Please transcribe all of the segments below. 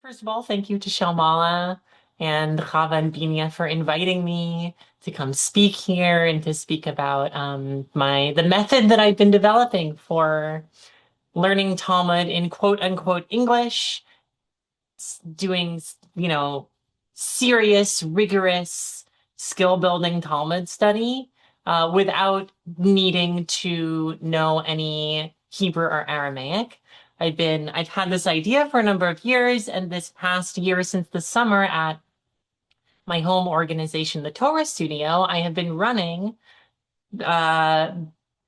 First of all, thank you to Shalmala and Chava and Binia for inviting me to come speak here and to speak about the method that I've been developing for learning Talmud in quote unquote English, doing, serious, rigorous, skill building Talmud study without needing to know any Hebrew or Aramaic. I've had this idea for a number of years, and this past year, since the summer at my home organization, the Torah Studio, I have been running uh,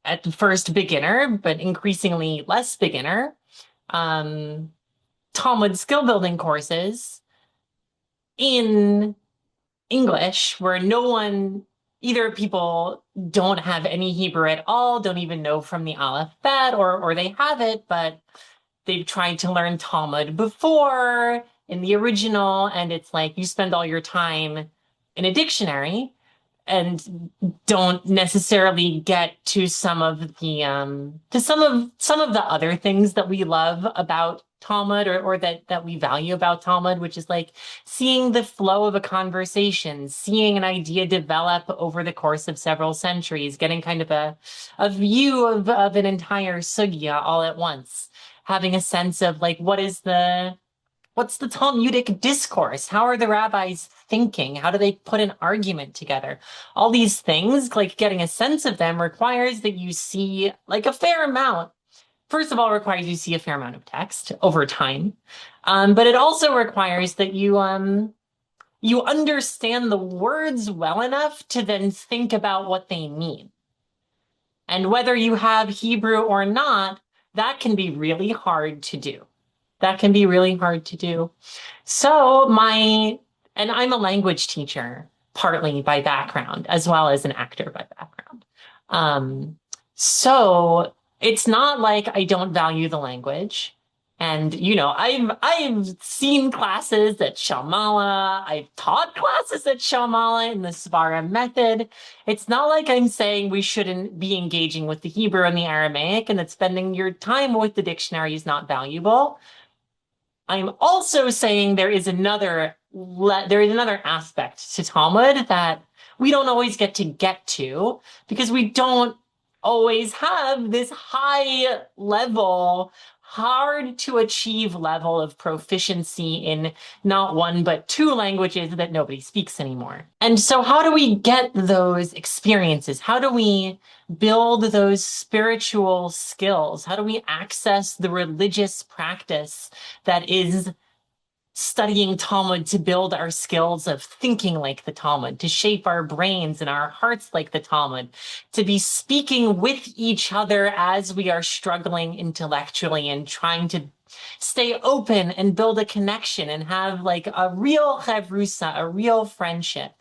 at the first beginner, but increasingly less beginner, um, Talmud skill building courses in English, where either people don't have any Hebrew at all, don't even know from the alphabet, or they have it, but they've tried to learn Talmud before in the original, and it's like you spend all your time in a dictionary and don't necessarily get to some of the other things that we love about Talmud, or that we value about Talmud, which is like seeing the flow of a conversation, seeing an idea develop over the course of several centuries, getting kind of a view of an entire Sugya all at once, having a sense of like what's the Talmudic discourse? How are the rabbis thinking? How do they put an argument together? All these things, like getting a sense of them, requires that you see like a fair amount. First of all, requires you see a fair amount of text over time, but it also requires that you understand the words well enough to then think about what they mean. And whether you have Hebrew or not, that can be really hard to do. That can be really hard to do. So and I'm a language teacher, partly by background, as well as an actor by background. So it's not like I don't value the language. And, I've seen classes at Shamala. I've taught classes at Shamala in the Svara method. It's not like I'm saying we shouldn't be engaging with the Hebrew and the Aramaic and that spending your time with the dictionary is not valuable. I'm also saying there is another aspect to Talmud that we don't always get to because we don't always have this high level, hard to achieve level of proficiency in not one but two languages that nobody speaks anymore. And so how do we get those experiences? How do we build those spiritual skills? How do we access the religious practice that is studying Talmud to build our skills of thinking like the Talmud, to shape our brains and our hearts like the Talmud, to be speaking with each other as we are struggling intellectually and trying to stay open and build a connection and have like a real chavrusa, a real friendship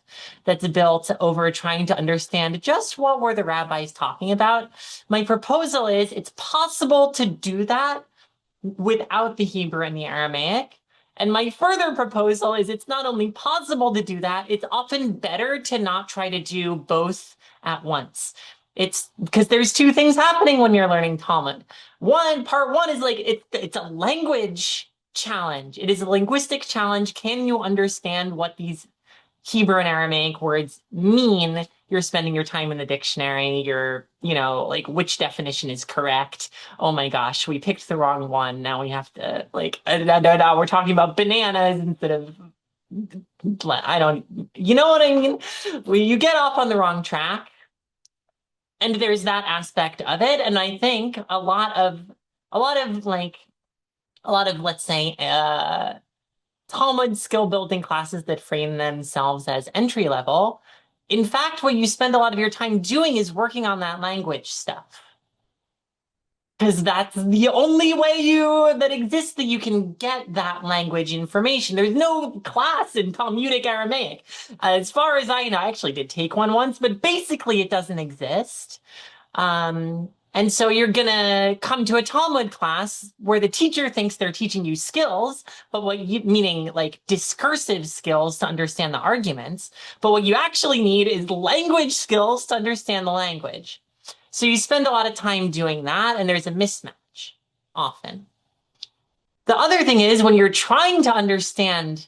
that's built over trying to understand just what were the rabbis talking about. My proposal is it's possible to do that without the Hebrew and the Aramaic. And my further proposal is it's not only possible to do that, it's often better to not try to do both at once. It's because there's two things happening when you're learning Talmud. Part one is like it's a language challenge. It is a linguistic challenge. Can you understand what these Hebrew and Aramaic words mean? You're spending your time in the dictionary. You're, like which definition is correct. Oh my gosh, we picked the wrong one. Now we have to now we're talking about bananas instead of, I don't, you know what I mean? You get off on the wrong track. And there's that aspect of it. And I think let's say, Talmud skill building classes that frame themselves as entry level. In fact, what you spend a lot of your time doing is working on that language stuff. Because that's the only way that exists that you can get that language information. There's no class in Talmudic Aramaic. As far as I know, I actually did take one once, but basically it doesn't exist. And so you're gonna come to a Talmud class where the teacher thinks they're teaching you skills, but meaning like discursive skills to understand the arguments. But what you actually need is language skills to understand the language. So you spend a lot of time doing that, and there's a mismatch often. The other thing is when you're trying to understand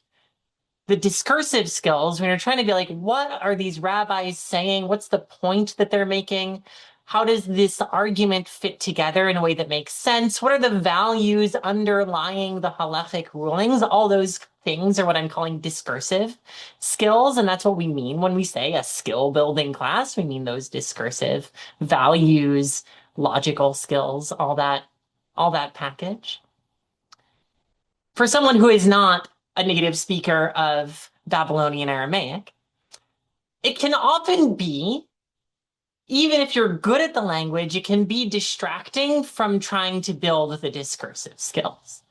the discursive skills, when you're trying to be like, what are these rabbis saying? What's the point that they're making? How does this argument fit together in a way that makes sense? What are the values underlying the halachic rulings? All those things are what I'm calling discursive skills. And that's what we mean when we say a skill building class. We mean those discursive values, logical skills, all that package. For someone who is not a native speaker of Babylonian Aramaic, it can often be, even if you're good at the language, it can be distracting from trying to build the discursive skills.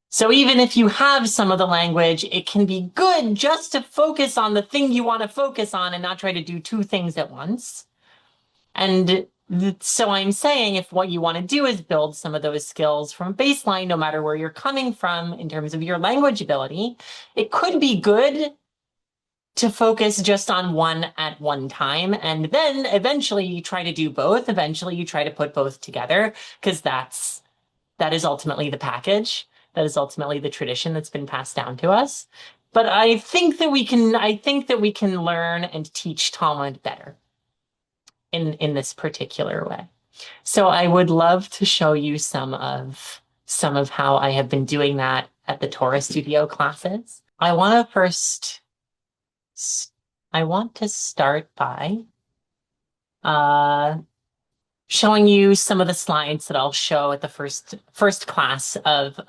So even if you have some of the language, it can be good just to focus on the thing you want to focus on and not try to do two things at once. And so I'm saying if what you want to do is build some of those skills from baseline, no matter where you're coming from in terms of your language ability, it could be good to focus just on one at one time. And then eventually you try to do both. Eventually you try to put both together because that is ultimately the package. That is ultimately the tradition that's been passed down to us. But I think that we can learn and teach Talmud better in this particular way. So I would love to show you some of how I have been doing that at the Torah Studio classes. I want to start by uh, showing you some of the slides that I'll show at the first class of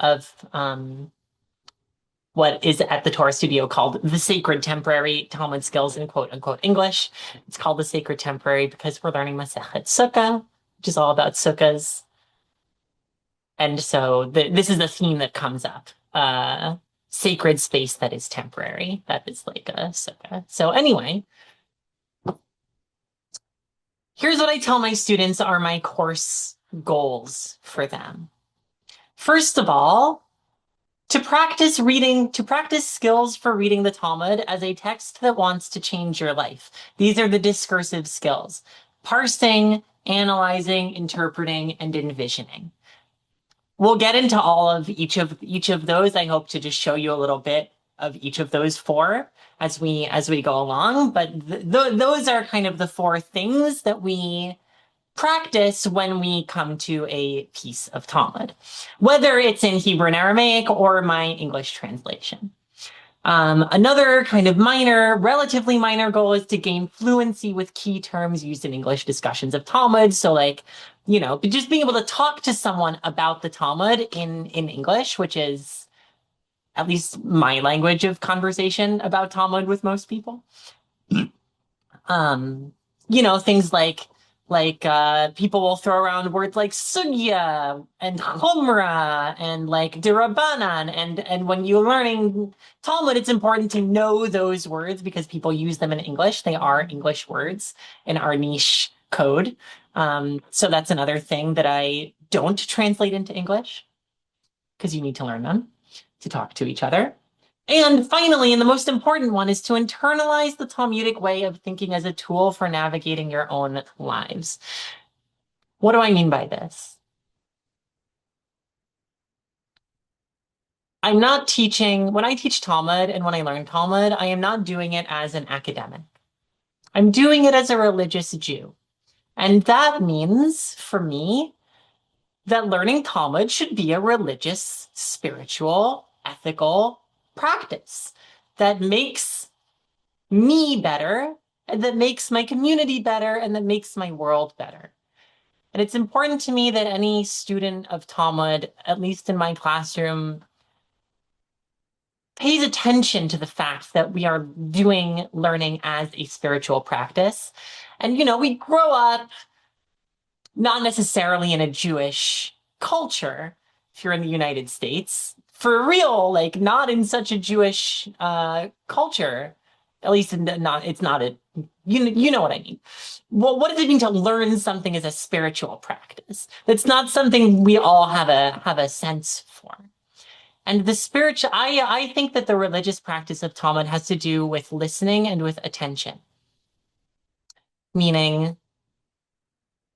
what is at the Torah Studio called the Sacred Temporary Talmud Skills in quote unquote English. It's called the Sacred Temporary because we're learning Masechet Sukkah, which is all about sukkahs. And so this is the theme that comes up. Sacred space that is temporary. That is like a sukkah. So anyway, here's what I tell my students are my course goals for them. First of all, to practice skills for reading the Talmud as a text that wants to change your life. These are the discursive skills: parsing, analyzing, interpreting, and envisioning. We'll get into all of each of those. I hope to just show you a little bit of each of those four as we go along. But those are kind of the four things that we practice when we come to a piece of Talmud, whether it's in Hebrew and Aramaic or my English translation. Another kind of relatively minor goal is to gain fluency with key terms used in English discussions of Talmud. So like, just being able to talk to someone about the Talmud in English, which is at least my language of conversation about Talmud with most people. Things like people will throw around words like Sugya and Chumrah and like Dirabanan. And when you're learning Talmud, it's important to know those words because people use them in English. They are English words in our niche code. So that's another thing that I don't translate into English because you need to learn them to talk to each other. And finally, and the most important one, is to internalize the Talmudic way of thinking as a tool for navigating your own lives. What do I mean by this? I'm not teaching, when I teach Talmud and when I learn Talmud, I am not doing it as an academic. I'm doing it as a religious Jew. And that means, for me, that learning Talmud should be a religious, spiritual, ethical practice that makes me better, and that makes my community better, and that makes my world better. And it's important to me that any student of Talmud, at least in my classroom, pays attention to the fact that we are doing learning as a spiritual practice. And, we grow up not necessarily in a Jewish culture if you're in the United States. For real, like not in such a Jewish culture. At least it's not a, you know what I mean. Well, what does it mean to learn something as a spiritual practice? That's not something we all have a sense for. And the spiritual, I think that the religious practice of Talmud has to do with listening and with attention. Meaning,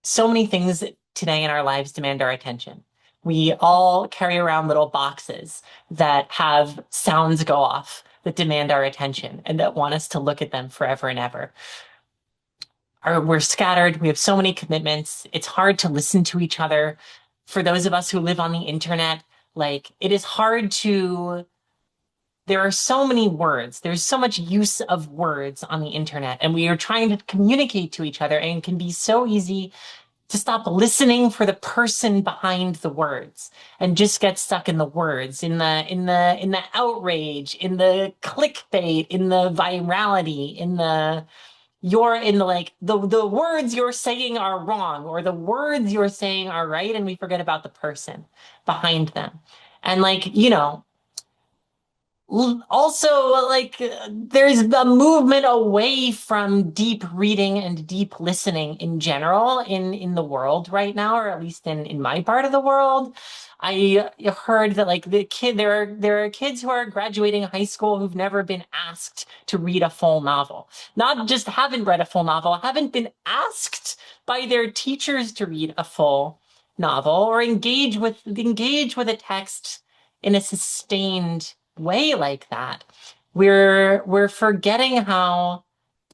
so many things today in our lives demand our attention. We all carry around little boxes that have sounds go off that demand our attention and that want us to look at them forever and ever. We're scattered. We have so many commitments. It's hard to listen to each other. For those of us who live on the internet, like it is hard to, there are so many words. There's so much use of words on the internet, and we are trying to communicate to each other, and it can be so easy to stop listening for the person behind the words and just get stuck in the words, in the outrage, in the clickbait, in the virality, in the like the words you're saying are wrong or the words you're saying are right, and we forget about the person behind them. And like, also like there's a movement away from deep reading and deep listening in general in the world right now, or at least in my part of the world. I heard that like there are kids who are graduating high school who've never been asked to read a full novel. Not just haven't read a full novel, haven't been asked by their teachers to read a full novel or engage with a text in a sustained way like that. We're forgetting how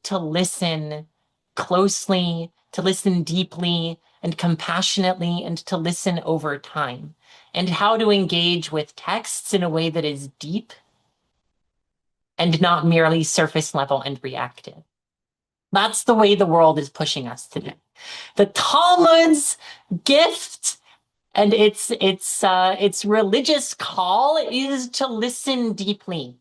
to listen closely, to listen deeply and compassionately, and to listen over time, and how to engage with texts in a way that is deep and not merely surface level and reactive. That's the way the world is pushing us today. The Talmud's gift and its religious call is to listen deeply,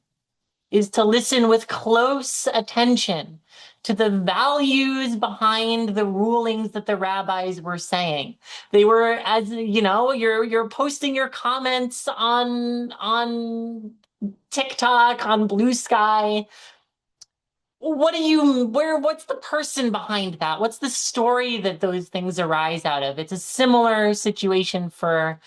is to listen with close attention to the values behind the rulings that the rabbis were saying. They were, as you know, you're posting your comments on TikTok, on Blue Sky. What's the person behind that? What's the story that those things arise out of? It's a similar situation for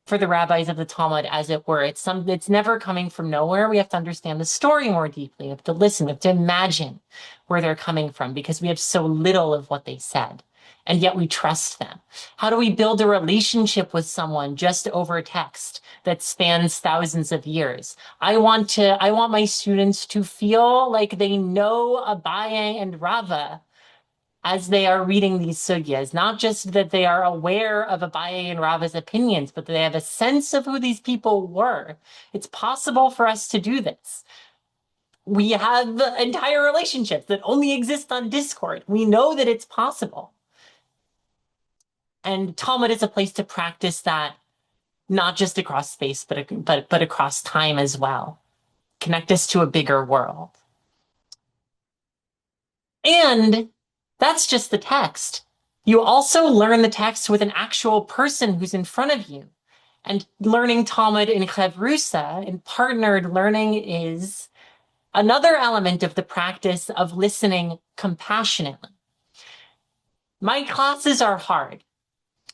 the rabbis of the Talmud, as it were. It's never coming from nowhere. We have to understand the story more deeply. We have to listen. We have to imagine where they're coming from because we have so little of what they said, and yet we trust them. How do we build a relationship with someone just over text that spans thousands of years? I want my students to feel like they know Abaye and Rava as they are reading these sugyas, not just that they are aware of Abaye and Rava's opinions, but that they have a sense of who these people were. It's possible for us to do this. We have entire relationships that only exist on Discord. We know that it's possible. And Talmud is a place to practice that, not just across space, but across time as well. Connect us to a bigger world. And that's just the text. You also learn the text with an actual person who's in front of you. And learning Talmud in Chavrusa, in partnered learning, is another element of the practice of listening compassionately. My classes are hard.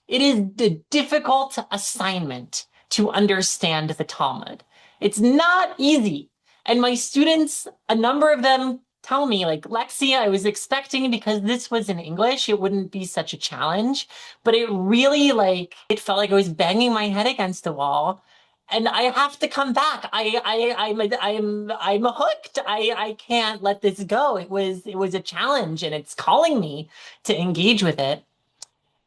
It is a difficult assignment to understand the Talmud. It's not easy. And my students, a number of them tell me, like, Lexi, I was expecting, because this was in English, it wouldn't be such a challenge. But it really, it felt like I was banging my head against a wall. And I have to come back. I'm hooked. I can't let this go. It was a challenge, and it's calling me to engage with it.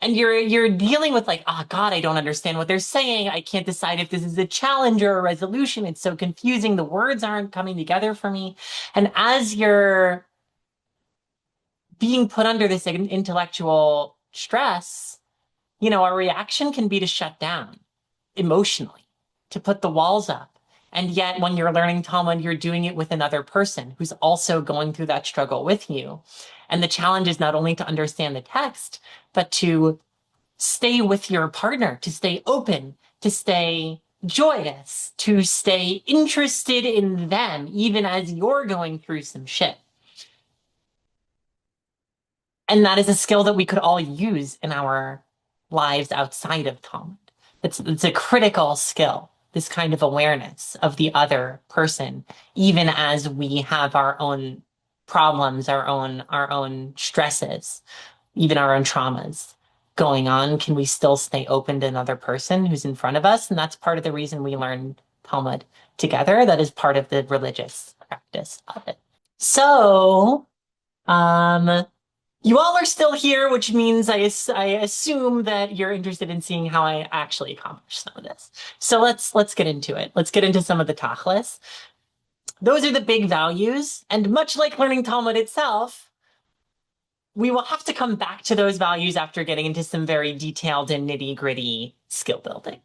And you're dealing with like, oh God, I don't understand what they're saying. I can't decide if this is a challenge or a resolution. It's so confusing. The words aren't coming together for me. And as you're being put under this intellectual stress, our reaction can be to shut down emotionally, to put the walls up. And yet when you're learning Talmud, you're doing it with another person who's also going through that struggle with you. And the challenge is not only to understand the text, but to stay with your partner, to stay open, to stay joyous, to stay interested in them, even as you're going through some shit. And that is a skill that we could all use in our lives outside of Talmud. It's a critical skill, this kind of awareness of the other person, even as we have our own problems, our own stresses, even our own traumas. going on? Can we still stay open to another person who's in front of us? And that's part of the reason we learn Talmud together. That is part of the religious practice of it. So, um, you all are still here, which means I assume that you're interested in seeing how I actually accomplish some of this. So let's get into it. Let's get into some of the tachlis. Those are the big values, and much like learning Talmud itself, we will have to come back to those values after getting into some very detailed and nitty-gritty skill building.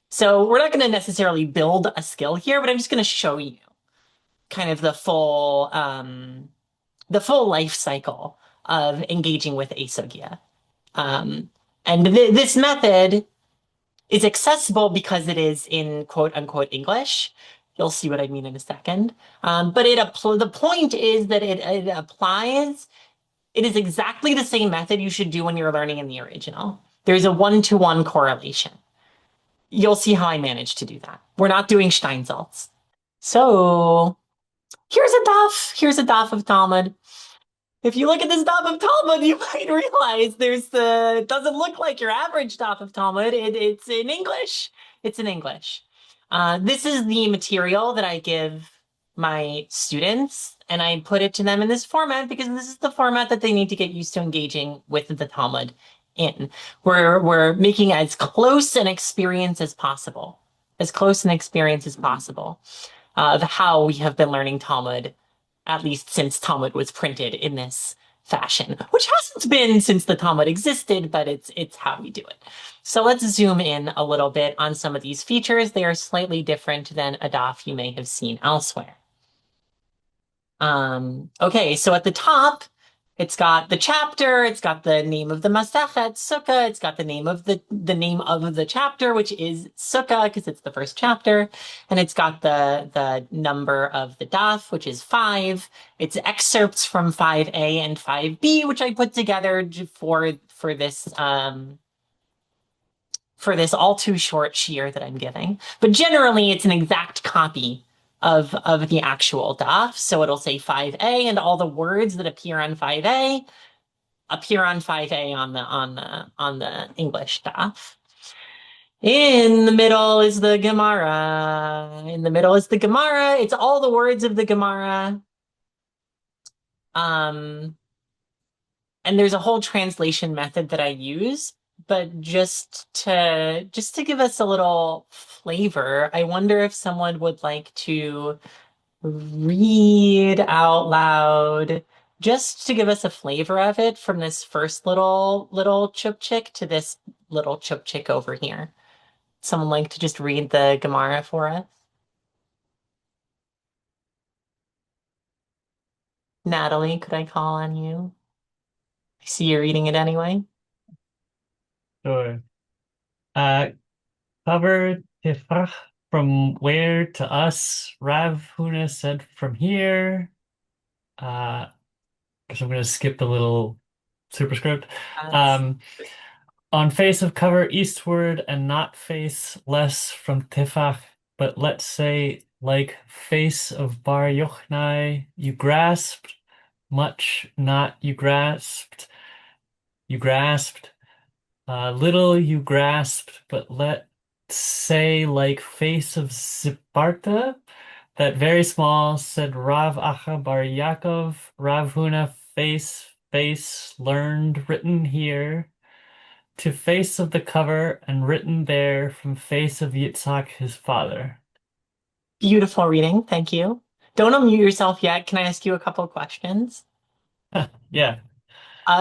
So we're not going to necessarily build a skill here, but I'm just going to show you kind of the full life cycle of engaging with a sugya. And this method is accessible because it is in quote unquote English. You'll see what I mean in a second. But the point is that it applies. It is exactly the same method you should do when you're learning in the original. There's a one-to-one correlation. You'll see how I managed to do that. We're not doing Steinsaltz. So here's a daf of Talmud. If you look at this daf of Talmud, you might realize it doesn't look like your average daf of Talmud. It's in English. It's in English. This is the material that I give my students, and I put it to them in this format because this is the format that they need to get used to engaging with the Talmud in. We're making as close an experience as possible, of how we have been learning Talmud, at least since Talmud was printed in this fashion, which hasn't been since the Talmud existed, but it's how we do it. So let's zoom in a little bit on some of these features. They are slightly different than a daf you may have seen elsewhere. Okay, so at the top, it's got the chapter, it's got the name of the Masechet, Sukkah, it's got the name of the chapter, which is Sukkah, because it's the first chapter, and it's got the number of the daf, which is 5. It's excerpts from 5a and 5b, which I put together for this all too short shiur that I'm giving. But generally, it's an exact copy of the actual daf. So it'll say 5a, and all the words that appear on 5a appear on 5a on the English daf. In the middle is the Gemara. It's all the words of the Gemara. And there's a whole translation method that I use, but just to give us a little flavor, I wonder if someone would like to read out loud just to give us a flavor of it from this first little chupchik to this little chupchik over here. Someone like to just read the Gemara for us? Natalie, could I call on you? I see you're reading it anyway. Sure. Uh, Cover Tifach from where to us? Rav Huna said from here. Because I'm going to skip the little superscript. That's Um, on face of cover eastward and not face less from Tifach, but let's say like face of Bar Yochai, you grasped much, not you grasped. Little you grasped, but let's say like face of Ziparta, that very small, said Rav Acha Bar Yaakov, Rav Huna face, learned, written here, to face of the cover, and written there from face of Yitzhak his father. beautiful reading. Thank you. Don't unmute yourself yet. Can I ask you a couple of questions? Yeah.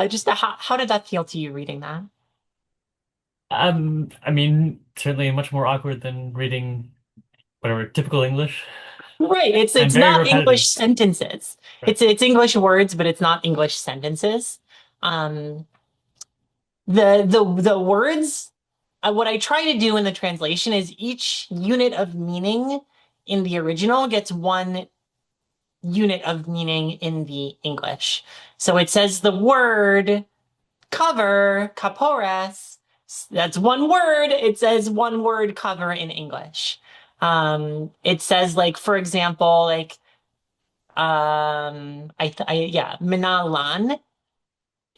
Just how did that feel to you reading that? I mean, certainly much more awkward than reading whatever, typical English, Right. It's and it's very not repetitive. English sentences. Right. It's English words, but it's not English sentences. Um, the words, what I try to do in the translation is each unit of meaning in the original gets one unit of meaning in the English. So it says the word cover, kapores, that's one word. It says one word cover in English. It says like, for example, like, yeah, minalan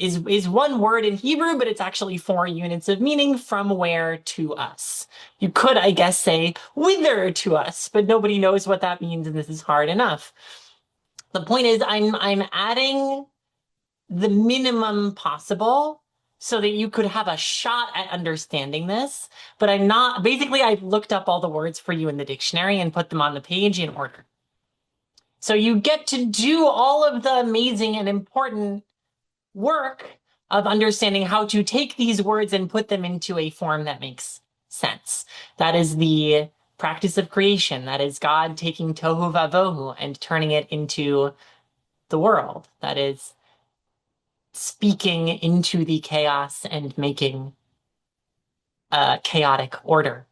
is one word in Hebrew, but it's actually 4 units of meaning: from where to us. You could, I guess, say whither to us, but nobody knows what that means, and this is hard enough. The point is, I'm adding the minimum possible so that you could have a shot at understanding this. But I'm not, basically, I've looked up all the words for you in the dictionary and put them on the page in order. So you get to do all of the amazing and important work of understanding how to take these words and put them into a form that makes sense. That is the practice of creation. That is God taking tohu vavohu and turning it into the world. That is speaking into the chaos and making a chaotic order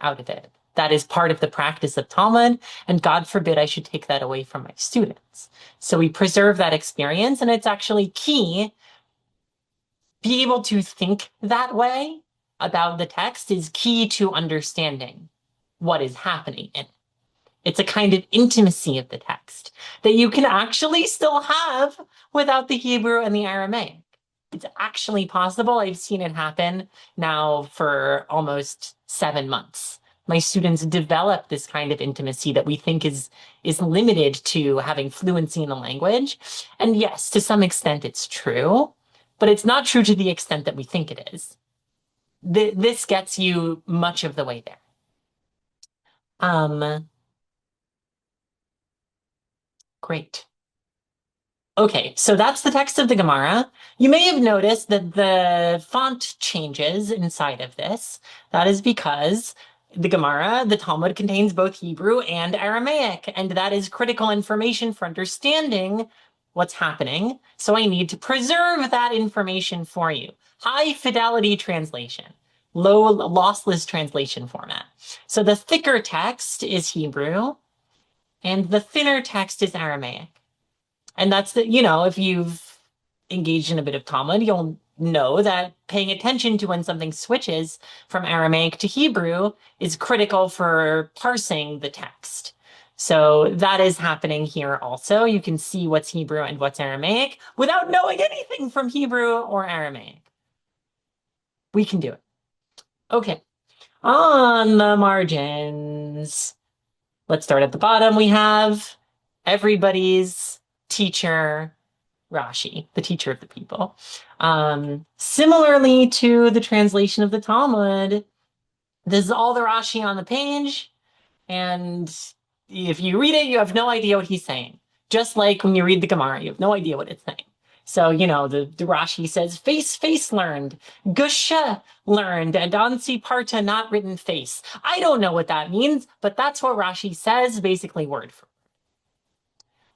out of it. That is part of the practice of Talmud, and God forbid I should take that away from my students. So we preserve that experience, and it's actually key. Be able to think that way about the text is key to understanding what is happening in it. It's a kind of intimacy of the text that you can actually still have without the Hebrew and the Aramaic. It's actually possible. I've seen it happen now for almost 7 months. My students develop this kind of intimacy that we think is limited to having fluency in the language. And yes, to some extent it's true, but it's not true to the extent that we think it is. This gets you much of the way there. Great. Okay, so that's the text of the Gemara. You may have noticed that the font changes inside of this. That is because the Gemara, the Talmud, contains both Hebrew and Aramaic, and that is critical information for understanding what's happening. So I need to preserve that information for you. High fidelity translation, low lossless translation format. So the thicker text is Hebrew, and the thinner text is Aramaic. And that's if you've engaged in a bit of Talmud, you'll know that paying attention to when something switches from Aramaic to Hebrew is critical for parsing the text. So that is happening here also. You can see what's Hebrew and what's Aramaic without knowing anything from Hebrew or Aramaic. We can do it. Okay. On the margins, let's start at the bottom. We have everybody's teacher, Rashi, the teacher of the people. Similarly to the translation of the Talmud, this is all the Rashi on the page, and if you read it, you have no idea what he's saying. Just like when you read the Gemara, you have no idea what it's saying. So, the Rashi says, face learned, gusha learned, and ansi parta not written face. I don't know what that means, but that's what Rashi says, basically word for word.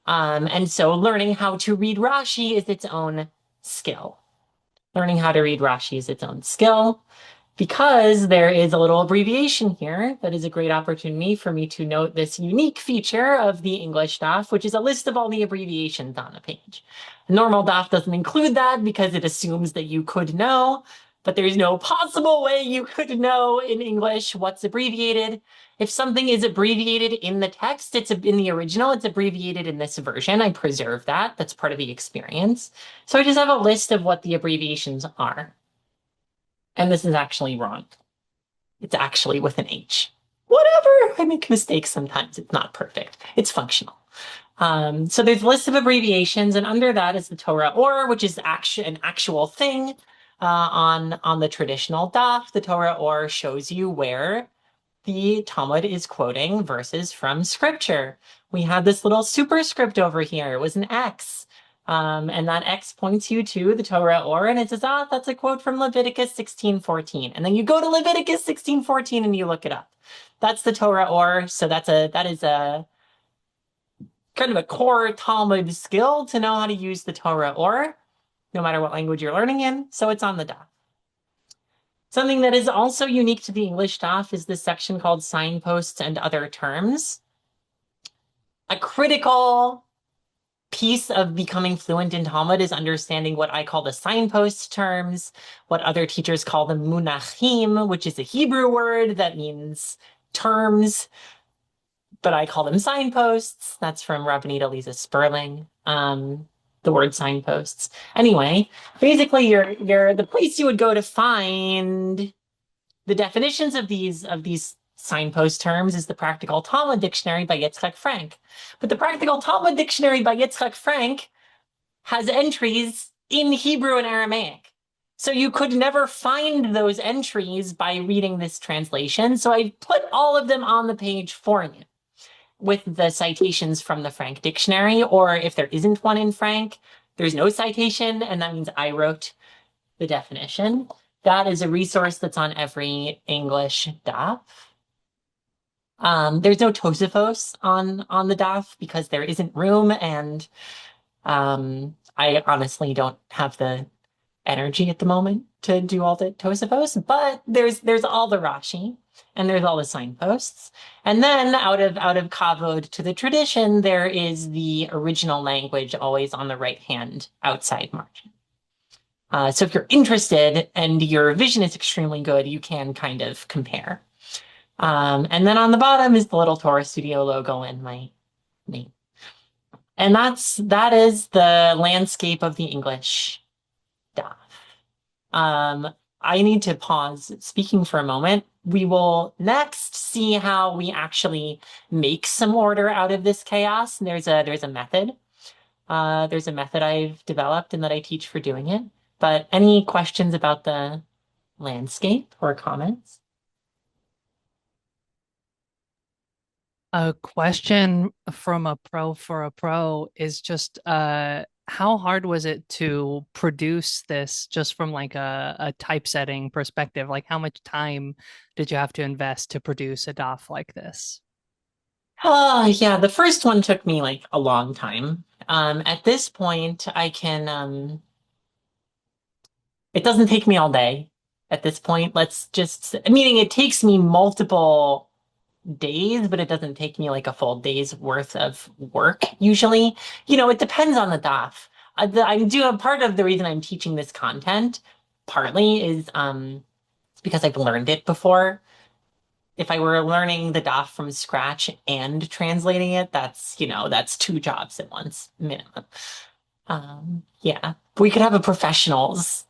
And so learning how to read Rashi is its own skill. Learning how to read Rashi is its own skill because there is a little abbreviation here that is a great opportunity for me to note this unique feature of the English daf, which is a list of all the abbreviations on the page. The normal daf doesn't include that because it assumes that you could know, but there's no possible way you could know in English what's abbreviated. If something is abbreviated in the text, it's in the original, it's abbreviated in this version. I preserve that. That's part of the experience. So I just have a list of what the abbreviations are. And this is actually wrong. It's actually with an H. Whatever. I make mistakes sometimes. It's not perfect. It's functional. So there's a list of abbreviations, and under that is the Torah or, which is an actual thing on the traditional daf. The Torah or shows you where the Talmud is quoting verses from scripture. We have this little superscript over here. It was an X. And that X points you to the Torah or, and it says, that's a quote from Leviticus 16:14. And then you go to Leviticus 16:14 and you look it up. That's the Torah or, so that is a kind of a core Talmud skill to know how to use the Torah or, no matter what language you're learning in. So it's on the daf. Something that is also unique to the English daf is this section called signposts and other terms. A critical piece of becoming fluent in Talmud is understanding what I call the signpost terms, what other teachers call the munachim, which is a Hebrew word that means terms, but I call them signposts. That's from Rabbanita Lisa Sperling. The the word signposts. Anyway, basically you're the place you would go to find the definitions of these signpost terms is the Practical Talmud Dictionary by Yitzchak Frank. But the Practical Talmud Dictionary by Yitzchak Frank has entries in Hebrew and Aramaic. So you could never find those entries by reading this translation. So I put all of them on the page for you with the citations from the Frank dictionary, or if there isn't one in Frank, there's no citation, and that means I wrote the definition. That is a resource that's on every English daf. There's no Tosafos on the daf because there isn't room, and I honestly don't have the energy at the moment to do all the Tosafos, but there's all the Rashi and there's all the signposts. And then out of kavod to the tradition, there is the original language always on the right hand outside margin. So if you're interested and your vision is extremely good, you can kind of compare. And then on the bottom is the little Torah Studio logo and my name. And that is the landscape of the English daf. I need to pause speaking for a moment. We will next see how we actually make some order out of this chaos. And there's a method. There's a method I've developed and that I teach for doing it. But any questions about the landscape or comments? A question from a pro for a pro is just how hard was it to produce this just from like a typesetting perspective? Like how much time did you have to invest to produce a DOF like this? Oh, yeah, the first one took me like a long time. At this point, it doesn't take me all day at this point. Meaning it takes me multiple days, but it doesn't take me like a full day's worth of work usually. It depends on the DAF. I do a part of the reason I'm teaching this content partly is because I've learned it before. If I were learning the DAF from scratch and translating it, that's two jobs at once minimum. Yeah, we could have a professionals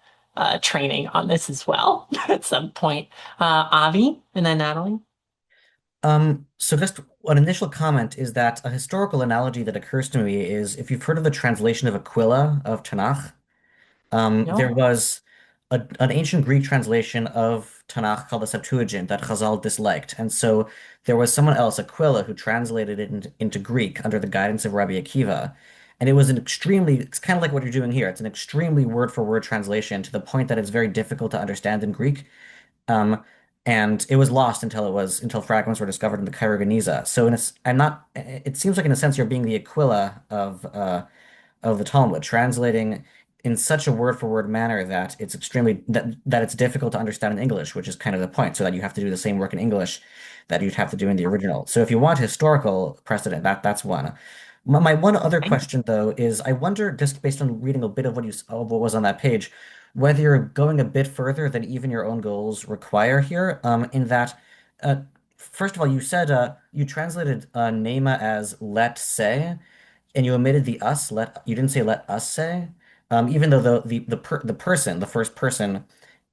training on this as well at some point. Avi and then Natalie. So just an initial comment is that a historical analogy that occurs to me is if you've heard of the translation of Aquila of Tanakh, there No. was an ancient Greek translation of Tanakh called the Septuagint that Chazal disliked. And so there was someone else, Aquila, who translated it into Greek under the guidance of Rabbi Akiva. And it's kind of like what you're doing here. It's an extremely word for word translation to the point that it's very difficult to understand in Greek. Um, and it was lost until fragments were discovered in the Cairo Geniza. So it seems like in a sense you're being the Aquila of the Talmud, translating in such a word for word manner that that it's difficult to understand in English, which is kind of the point, so that you have to do the same work in English that you'd have to do in the original. So if you want historical precedent, that's one. My one other Okay. question though is I wonder, just based on reading a bit of what was on that page, whether you're going a bit further than even your own goals require here, in that uh, first of all, you said you translated Nema as let say, and you omitted the us. You didn't say let us say, even though the person, the first person,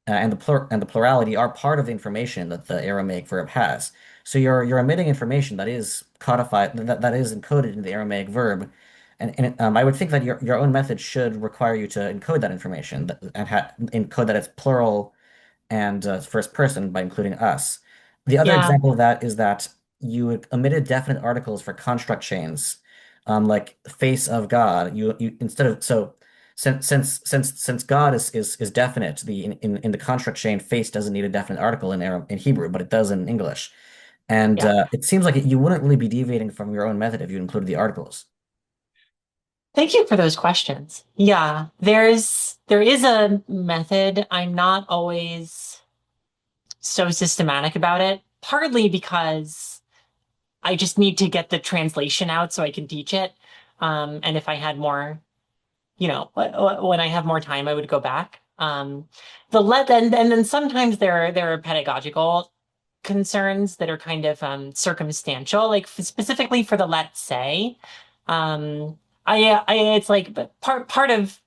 and the plurality are part of the information that the Aramaic verb has. So you're omitting information that is codified, that is encoded in the Aramaic verb, I would think that your own method should require you to encode that information encode that it's plural and first person by including us. The other Yeah. example of that is that you omitted definite articles for construct chains, like face of God. You instead of so since God is definite, in the construct chain, face doesn't need a definite article in Hebrew, but it does in English. And Yeah. it seems like you wouldn't really be deviating from your own method if you included the articles. Thank you for those questions. Yeah, there is a method. I'm not always so systematic about it, partly because I just need to get the translation out so I can teach it. And if I had more, when I have more time, I would go back. And then sometimes there are pedagogical concerns that are kind of circumstantial, like specifically for the let's say. Um, it's like but part of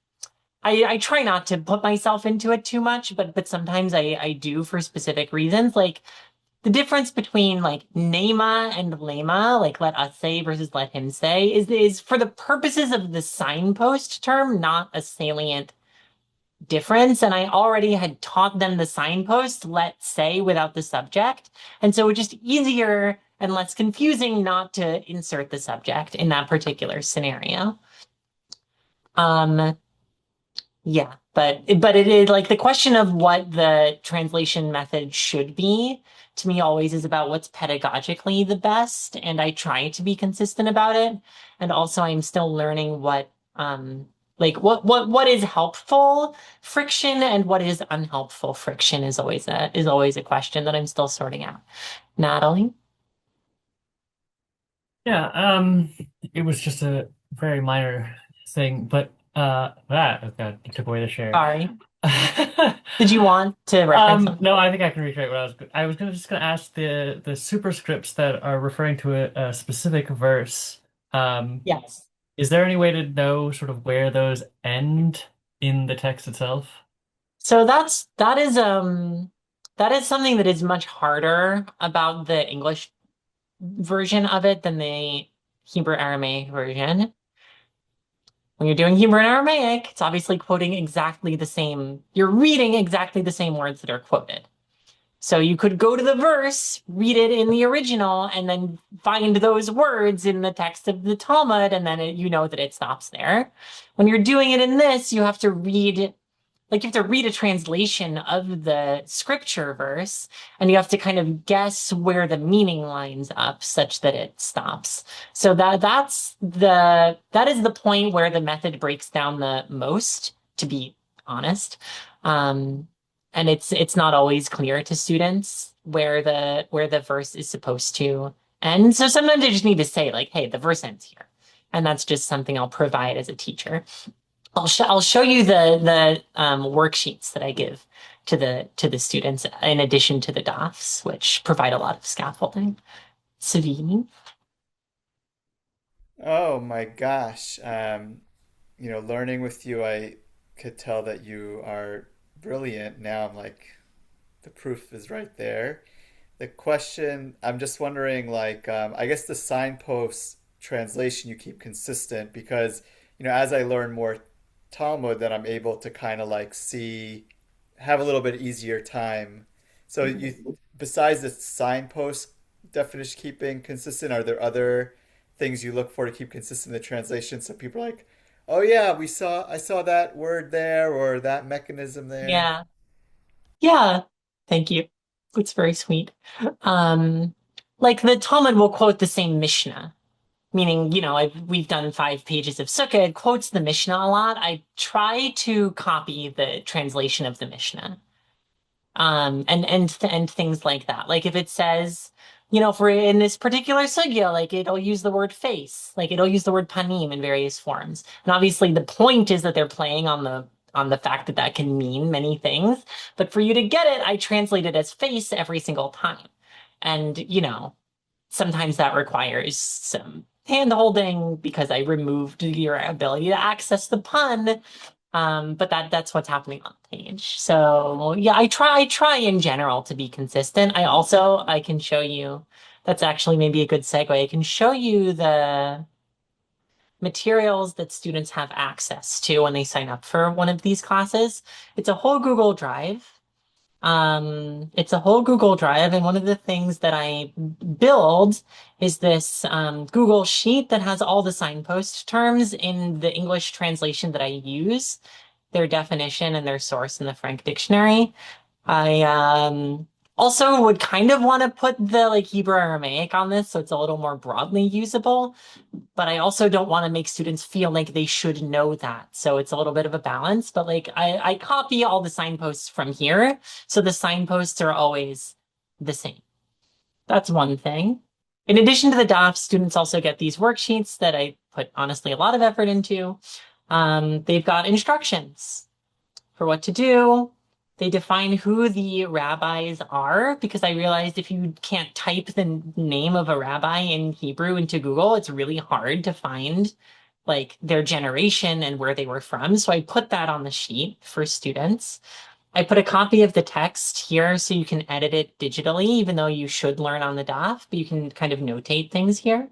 I try not to put myself into it too much, but sometimes I do for specific reasons. Like the difference between like nema and lema, like let us say versus let him say, is for the purposes of the signpost term, not a salient difference. And I already had taught them the signpost, let's say, without the subject. And so it's just easier and less confusing not to insert the subject in that particular scenario. Um, yeah, but it is like the question of what the translation method should be to me always is about what's pedagogically the best, and I try to be consistent about it. And also I'm still learning what like what is helpful friction and what is unhelpful friction is always a question that I'm still sorting out. Natalie? Yeah, it was just a very minor thing, but oh God, you took away the share. Sorry. Did you want to reference something? No, I think I can reiterate what I was just gonna ask the superscripts that are referring to a specific verse. Um, Yes. is there any way to know sort of where those end in the text itself? So that is something that is much harder about the English version of it than the Hebrew Aramaic version. When you're doing Hebrew and Aramaic, it's obviously quoting exactly the same, you're reading exactly the same words that are quoted. So you could go to the verse, read it in the original, and then find those words in the text of the Talmud, and then you know that it stops there. When you're doing it in this, you have to read like you have to read a translation of the scripture verse and you have to kind of guess where the meaning lines up such that it stops. So that is the point where the method breaks down the most, to be honest. Um, and it's not always clear to students where the verse is supposed to end. So sometimes I just need to say like, hey, the verse ends here. And that's just something I'll provide as a teacher. I'll show you the worksheets that I give to the students in addition to the DOFs, which provide a lot of scaffolding. Savini? Oh my gosh. Learning with you, I could tell that you are brilliant. Now I'm like, the proof is right there. The question, I'm just wondering, like, I guess the signpost translation you keep consistent because, as I learn more Talmud, then I'm able to kind of like have a little bit easier time. So besides the signpost definition keeping consistent, are there other things you look for to keep consistent in the translation? So people are like, oh yeah, I saw that word there or that mechanism there. Yeah. Yeah. Thank you. It's very sweet. Um, like the Talmud will quote the same Mishnah, meaning, we've done 5 pages of Sukkah. It quotes the Mishnah a lot. I try to copy the translation of the Mishnah. And things like that. Like if it says, for in this particular sugya, like it'll use the word face, like it'll use the word panim in various forms. And obviously the point is that they're playing on the fact that that can mean many things. But for you to get it, I translate it as face every single time. And, sometimes that requires some hand holding because I removed your ability to access the pun. But that's what's happening on the page. So yeah, I try in general to be consistent. I can show you, that's actually maybe a good segue. I can show you the materials that students have access to when they sign up for one of these classes. It's a whole Google Drive. It's a whole Google Drive, and one of the things that I build is this Google Sheet that has all the signpost terms in the English translation that I use, their definition and their source in the Frank Dictionary. I also would kind of want to put the like Hebrew Aramaic on this so it's a little more broadly usable, but I also don't want to make students feel like they should know that. So it's a little bit of a balance, but like I copy all the signposts from here. So the signposts are always the same. That's one thing. In addition to the DOF, students also get these worksheets that I put honestly a lot of effort into. They've got instructions for what to do. They define who the rabbis are because I realized if you can't type the name of a rabbi in Hebrew into Google, it's really hard to find like their generation and where they were from. So I put that on the sheet for students. I put a copy of the text here so you can edit it digitally, even though you should learn on the DAF, but you can kind of notate things here.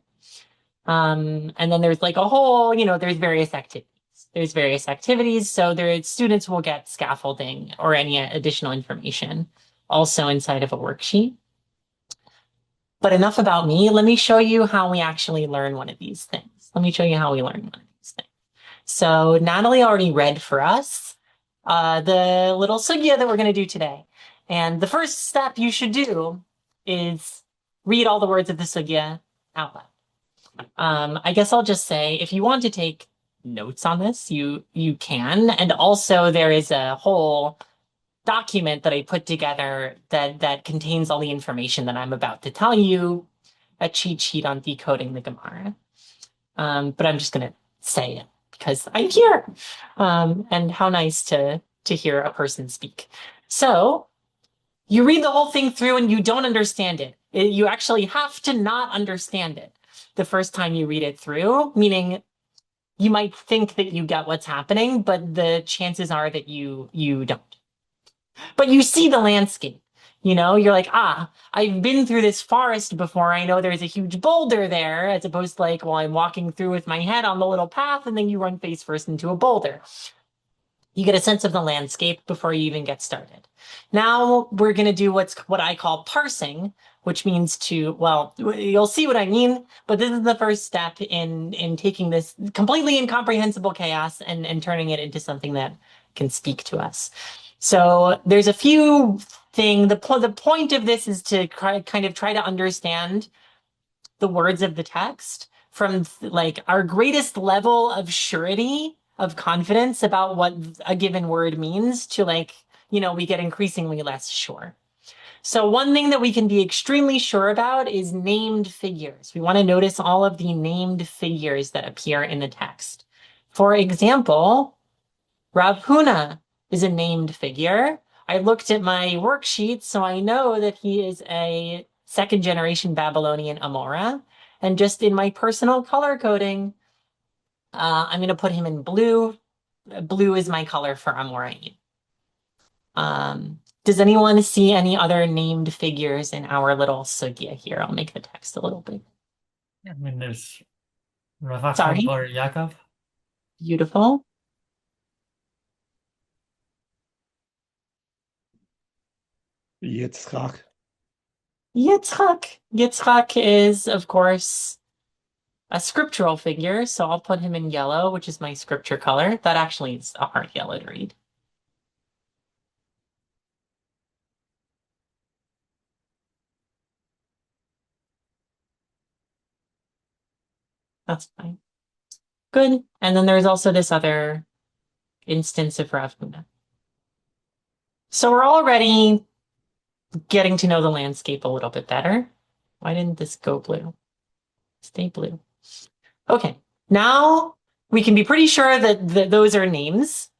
And then there's like a whole, there's various activities. There's various activities, so students will get scaffolding or any additional information also inside of a worksheet. But enough about me. Let me show you how we actually learn one of these things. Let me show you how we learn one of these things. So Natalie already read for us the little sugya that we're going to do today. And the first step you should do is read all the words of the sugya out loud. I guess I'll just say, if you want to take notes on this, you can. And also there is a whole document that I put together that contains all the information that I'm about to tell you, a cheat sheet on decoding the Gemara. But I'm just going to say it because I'm here. And how nice to hear a person speak. So you read the whole thing through and you don't understand it. You actually have to not understand it the first time you read it through, meaning you might think that you get what's happening, but the chances are that you don't. But you see the landscape, you're like, I've been through this forest before. I know there's a huge boulder there, as opposed to like, well, I'm walking through with my head on the little path and then you run face first into a boulder. You get a sense of the landscape before you even get started. Now we're going to do what I call parsing, which means you'll see what I mean, but this is the first step in taking this completely incomprehensible chaos and turning it into something that can speak to us. So there's a few things. The point of this is to kind of try to understand the words of the text from like our greatest level of surety, of confidence about what a given word means to we get increasingly less sure. So one thing that we can be extremely sure about is named figures. We want to notice all of the named figures that appear in the text. For example, Rav Huna is a named figure. I looked at my worksheet, so I know that he is a second generation Babylonian Amora. And just in my personal color coding, I'm going to put him in blue. Blue is my color for Amoraim. Does anyone see any other named figures in our little sugya here? I'll make the text a little bit. I mean, there's Rav Sorry. Bar Yaakov. Beautiful. Yitzchak. Yitzchak is, of course, a scriptural figure, so I'll put him in yellow, which is my scripture color. That actually is a hard yellow to read. That's fine. Good. And then there's also this other instance of Rav Huna. So we're already getting to know the landscape a little bit better. Why didn't this go blue? Stay blue. Okay. Now we can be pretty sure that those are names,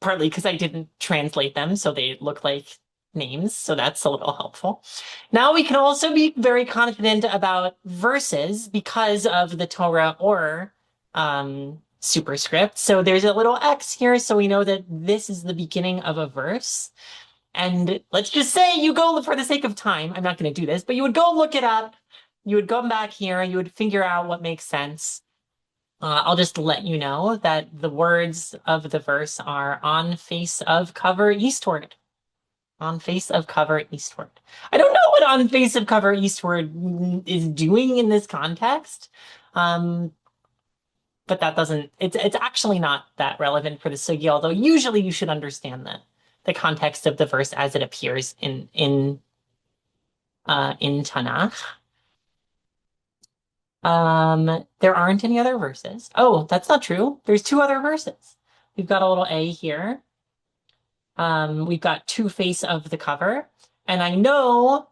partly because I didn't translate them, so they look like names, so that's a little helpful. Now we can also be very confident about verses because of the Torah or superscript. So there's a little X here, so we know that this is the beginning of a verse. And let's just say you go, for the sake of time, I'm not going to do this, but you would go look it up. You would come back here, you would figure out what makes sense. I'll just let you know that the words of the verse are on face of cover eastward. On face of cover eastward. I don't know what on face of cover eastward is doing in this context. But that doesn't, it's actually not that relevant for the sugya, although usually you should understand the context of the verse as it appears in Tanakh. There aren't any other verses. Oh, that's not true. There's two other verses. We've got a little A here. We've got two face of the cover. And I know,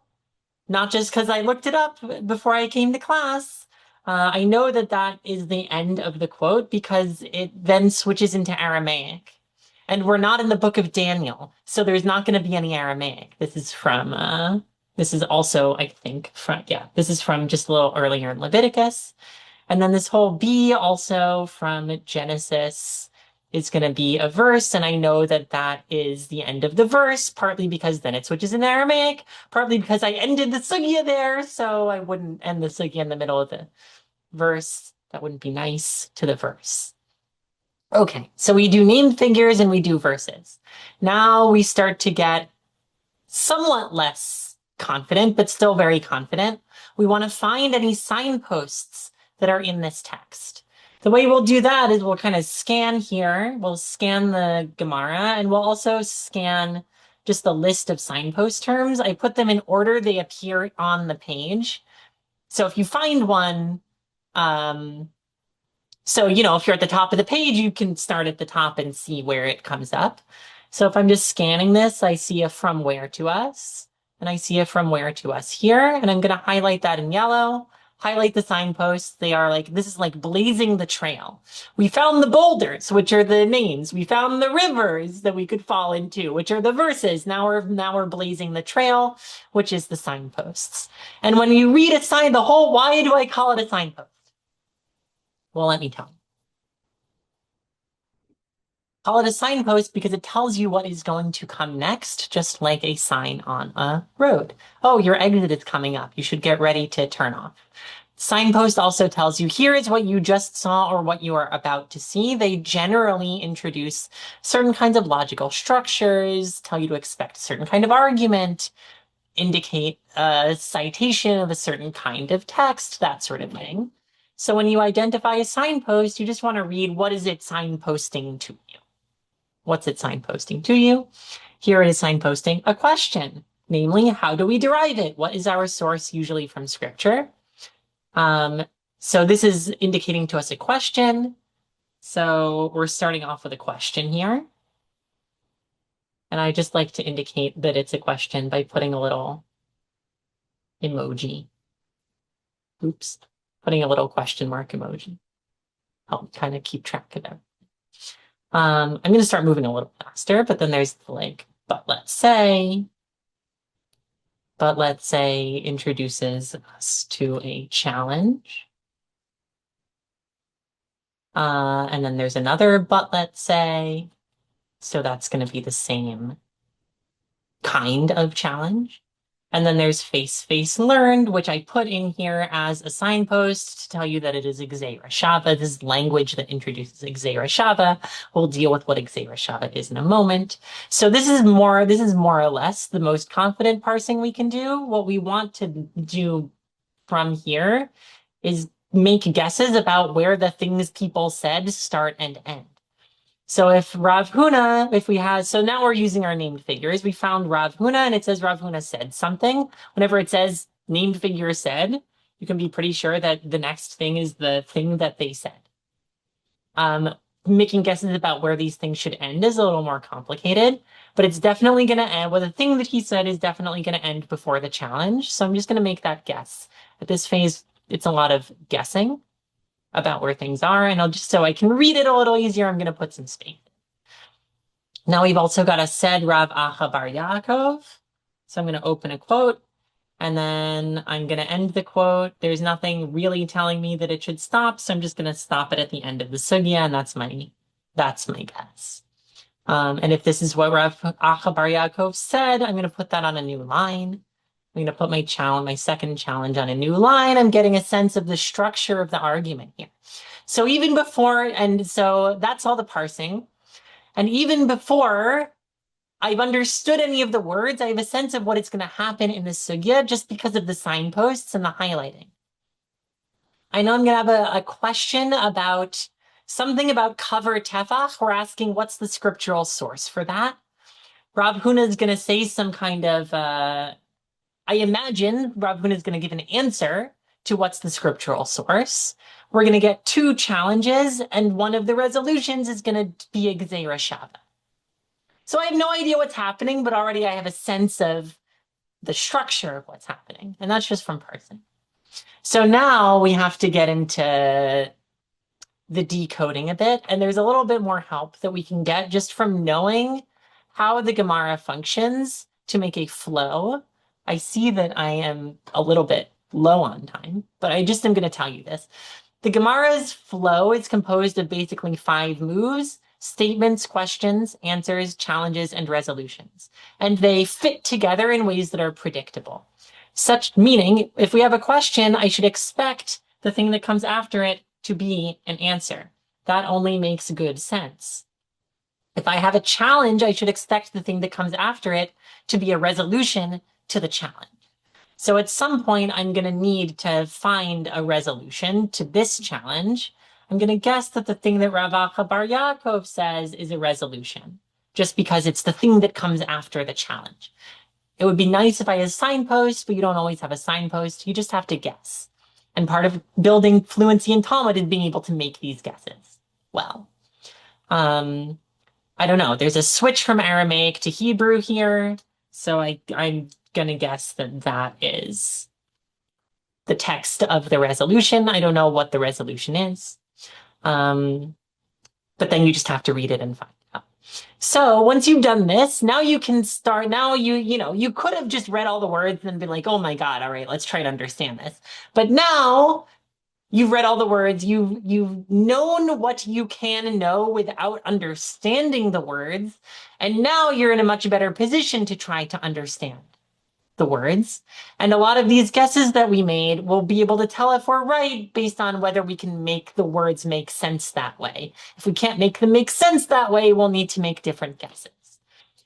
not just because I looked it up before I came to class, I know that is the end of the quote because it then switches into Aramaic. And we're not in the book of Daniel, so there's not going to be any Aramaic. This is also, I think, this is from just a little earlier in Leviticus. And then this whole B also from Genesis is going to be a verse. And I know that that is the end of the verse, partly because then it switches in Aramaic, partly because I ended the Sugya there. So I wouldn't end the Sugya in the middle of the verse. That wouldn't be nice to the verse. Okay, so we do named figures and we do verses. Now we start to get somewhat less confident, but still very confident. We want to find any signposts that are in this text. The way we'll do that is we'll kind of scan here. We'll scan the Gemara and we'll also scan just the list of signpost terms. I put them in order they appear on the page. So if you find one, so, if you're at the top of the page, you can start at the top and see where it comes up. So if I'm just scanning this, I see a from where to us, and I see a from where to us here, and I'm going to highlight that in yellow, highlight the signposts. They are like, this is like blazing the trail. We found the boulders, which are the names. We found the rivers that we could fall into, which are the verses. Now we're blazing the trail, which is the signposts. And when you read a sign, why do I call it a signpost? Well, let me tell you. Call it a signpost because it tells you what is going to come next, just like a sign on a road. Oh, your exit is coming up. You should get ready to turn off. Signpost also tells you here is what you just saw or what you are about to see. They generally introduce certain kinds of logical structures, tell you to expect a certain kind of argument, indicate a citation of a certain kind of text, that sort of thing. So when you identify a signpost, you just want to read what is it signposting to you. What's it signposting to you? Here it is signposting a question, namely, how do we derive it? What is our source usually from scripture? So this is indicating to us a question. So we're starting off with a question here. And I just like to indicate that it's a question by putting a little emoji. Oops, putting a little question mark emoji. Help kind of keep track of it. I'm going to start moving a little faster, but then there's the like, but let's say introduces us to a challenge. And then there's another but let's say. So that's going to be the same kind of challenge. And then there's face learned, which I put in here as a signpost to tell you that it is Gzeira Shava. This is language that introduces Gzeira Shava. We'll deal with what Gzeira Shava is in a moment. So this is more or less the most confident parsing we can do. What we want to do from here is make guesses about where the things people said start and end. So if Rav Huna, so now we're using our named figures. We found Rav Huna and it says Rav Huna said something. Whenever it says named figure said, you can be pretty sure that the next thing is the thing that they said. Making guesses about where these things should end is a little more complicated, but it's definitely going to end. Well, the thing that he said is definitely going to end before the challenge. So I'm just going to make that guess. At this phase, it's a lot of guessing about where things are, and I'll just, so I can read it a little easier, I'm going to put some space. Now we've also got a said Rav Acha Bar Yaakov. So I'm going to open a quote, and then I'm going to end the quote. There's nothing really telling me that it should stop, so I'm just going to stop it at the end of the Sugya, and that's my guess. And if this is what Rav Acha Bar Yaakov said, I'm going to put that on a new line. I'm going to put my second challenge on a new line. I'm getting a sense of the structure of the argument here. So even before, and so that's all the parsing. And even before I've understood any of the words, I have a sense of what is going to happen in the sugya just because of the signposts and the highlighting. I know I'm going to have a question about something about cover tefach. We're asking what's the scriptural source for that. Rav Huna is going to say some kind of, I imagine Rav Huna is going to give an answer to what's the scriptural source. We're going to get two challenges, and one of the resolutions is going to be a Gzeira Shava. So I have no idea what's happening, but already I have a sense of the structure of what's happening, and that's just from parsing. So now we have to get into the decoding a bit, and there's a little bit more help that we can get just from knowing how the Gemara functions to make a flow. I see that I am a little bit low on time, but I just am going to tell you this. The Gemara's flow is composed of basically 5 moves: statements, questions, answers, challenges, and resolutions. And they fit together in ways that are predictable. Such meaning, if we have a question, I should expect the thing that comes after it to be an answer. That only makes good sense. If I have a challenge, I should expect the thing that comes after it to be a resolution to the challenge. So at some point, I'm going to need to find a resolution to this challenge. I'm going to guess that the thing that Rav Acha Bar Yaakov says is a resolution, just because it's the thing that comes after the challenge. It would be nice if I had a signpost, but you don't always have a signpost. You just have to guess. And part of building fluency in Talmud is being able to make these guesses well. I don't know. There's a switch from Aramaic to Hebrew here. So I'm going to guess that that is the text of the resolution. I don't know what the resolution is. But then you just have to read it and find out. So once you've done this, now you can start. Now you could have just read all the words and been like, oh my God, all right, let's try to understand this. But now you've read all the words, you've known what you can know without understanding the words, and now you're in a much better position to try to understand the words. And a lot of these guesses that we made, we'll be able to tell if we're right based on whether we can make the words make sense that way. If we can't make them make sense that way, we'll need to make different guesses.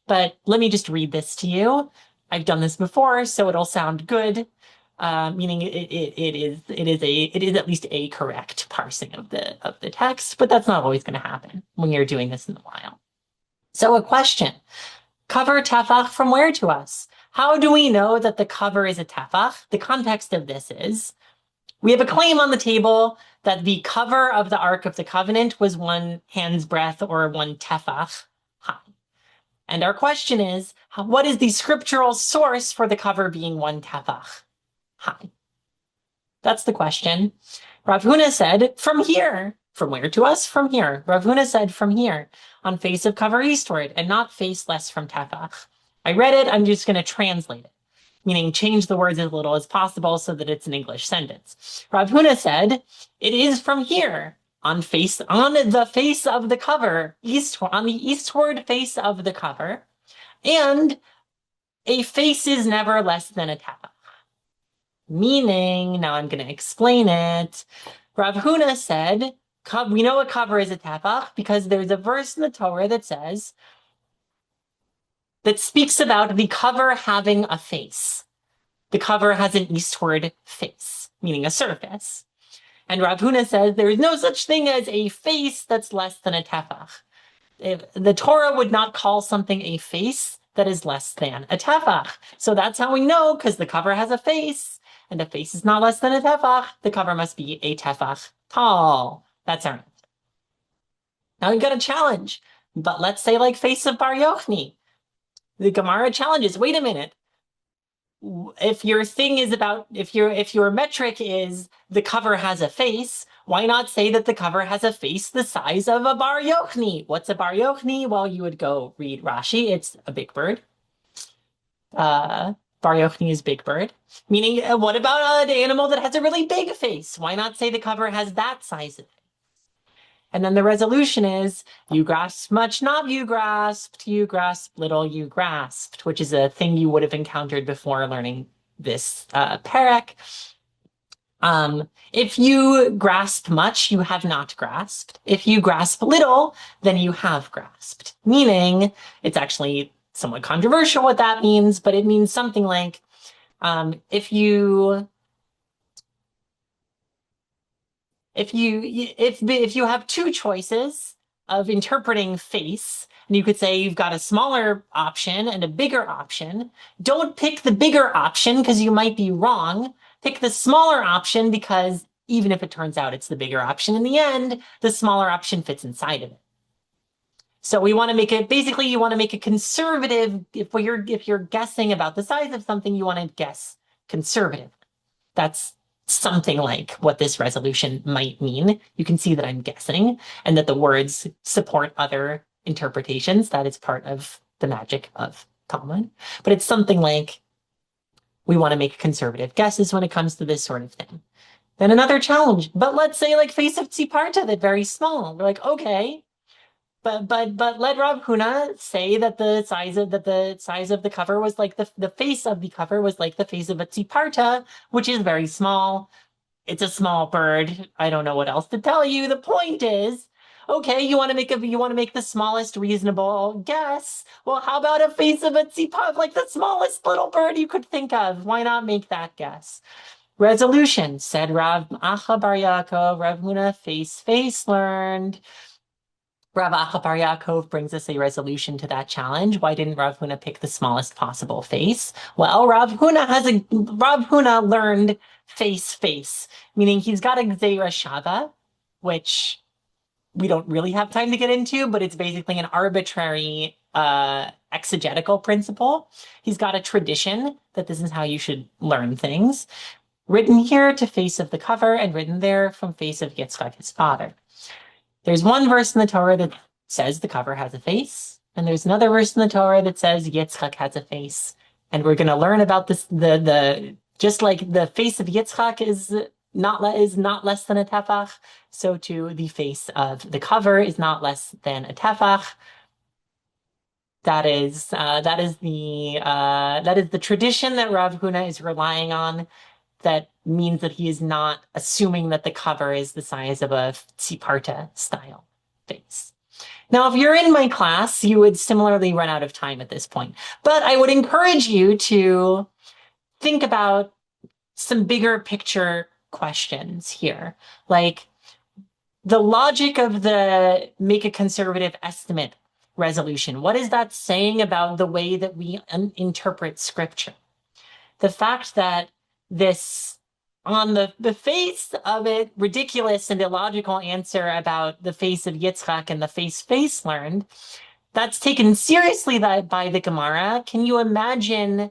But let me just read this to you. I've done this before, so it'll sound good. Meaning it is at least a correct parsing of the text, but that's not always going to happen when you're doing this in the wild. So a question: cover tefach from where to us? How do we know that the cover is a tefach? The context of this is we have a claim on the table that the cover of the Ark of the Covenant was 1 hand's breadth or 1 tefach high. And our question is, what is the scriptural source for the cover being 1 tefach high? That's the question. Rav Huna said, from here. From where to us? From here. Rav Huna said, from here, on face of cover eastward, and not face less from tefach. I read it, I'm just going to translate it, meaning change the words as little as possible so that it's an English sentence. Rav Huna said, it is from here, on the face of the cover, on the eastward face of the cover, and a face is never less than a tefach. Meaning, now I'm going to explain it. Rav Huna said, we know a cover is a tefach because there's a verse in the Torah that says, that speaks about the cover having a face. The cover has an eastward face, meaning a surface. And Rav Huna says there is no such thing as a face that's less than a tefach. The Torah would not call something a face that is less than a tefach. So that's how we know, because the cover has a face, and a face is not less than a tefach. The cover must be a tefach tall. That's our answer. Now we've got a challenge, but let's say like face of Bar Yochni. The Gemara challenges, wait a minute. If your thing is about, if your metric is the cover has a face, why not say that the cover has a face the size of a Bar Yochni? What's a Bar Yochni? Well, you would go read Rashi. It's a big bird. Bar Yochni is big bird. Meaning, what about an animal that has a really big face? Why not say the cover has that size of it? And then the resolution is, you grasped much, not you grasped little, you grasped, which is a thing you would have encountered before learning this parak. If you grasp much, you have not grasped. If you grasp little, then you have grasped. Meaning, it's actually somewhat controversial what that means, but it means something like, if you have 2 choices of interpreting face, and you could say you've got a smaller option and a bigger option, don't pick the bigger option because you might be wrong. Pick the smaller option because even if it turns out it's the bigger option in the end, the smaller option fits inside of it. So we want to make it, basically you want to make a conservative, if you're guessing about the size of something, you want to guess conservative. That's something like what this resolution might mean. You can see that I'm guessing and that the words support other interpretations. That is part of the magic of Talmud. But it's something like we want to make conservative guesses when it comes to this sort of thing. Then another challenge. But let's say like face of Tziparta, that very small. We're like, okay, but let Rav Huna say that the size of the cover was like the face of the cover was like the face of a Tziparta, which is very small. It's a small bird. I don't know what else to tell you. The point is, okay, you want to make the smallest reasonable guess. Well, how about a face of a tzipah, like the smallest little bird you could think of? Why not make that guess? Resolution, said Rav Acha Bar Yaakov, Rav Huna, face learned. Rav Acha Bar Yaakov brings us a resolution to that challenge. Why didn't Rav Huna pick the smallest possible face? Well, Rav Huna learned face, meaning he's got a Gzeira Shava, which we don't really have time to get into, but it's basically an arbitrary exegetical principle. He's got a tradition that this is how you should learn things. Written here to face of the cover and written there from face of Yitzchak, his father. There's one verse in the Torah that says the cover has a face, and there's another verse in the Torah that says Yitzchak has a face. And we're going to learn about this, just like the face of Yitzchak is not less than a tefach, so too the face of the cover is not less than a tefach. That is the tradition that Rav Huna is relying on. That means that he is not assuming that the cover is the size of a Tziparta style face. Now, if you're in my class, you would similarly run out of time at this point. But I would encourage you to think about some bigger picture questions here. Like the logic of the make a conservative estimate resolution. What is that saying about the way that we interpret scripture? The fact that this, on the face of it, ridiculous and illogical answer about the face of Yitzchak and the face learned, that's taken seriously by the Gemara. Can you imagine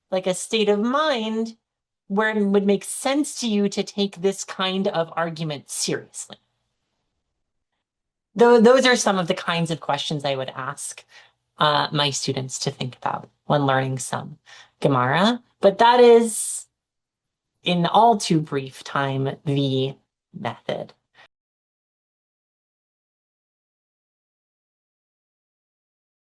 like a state of mind where it would make sense to you to take this kind of argument seriously? Those are some of the kinds of questions I would ask my students to think about when learning some Gemara. But that is, in all too brief time, the method.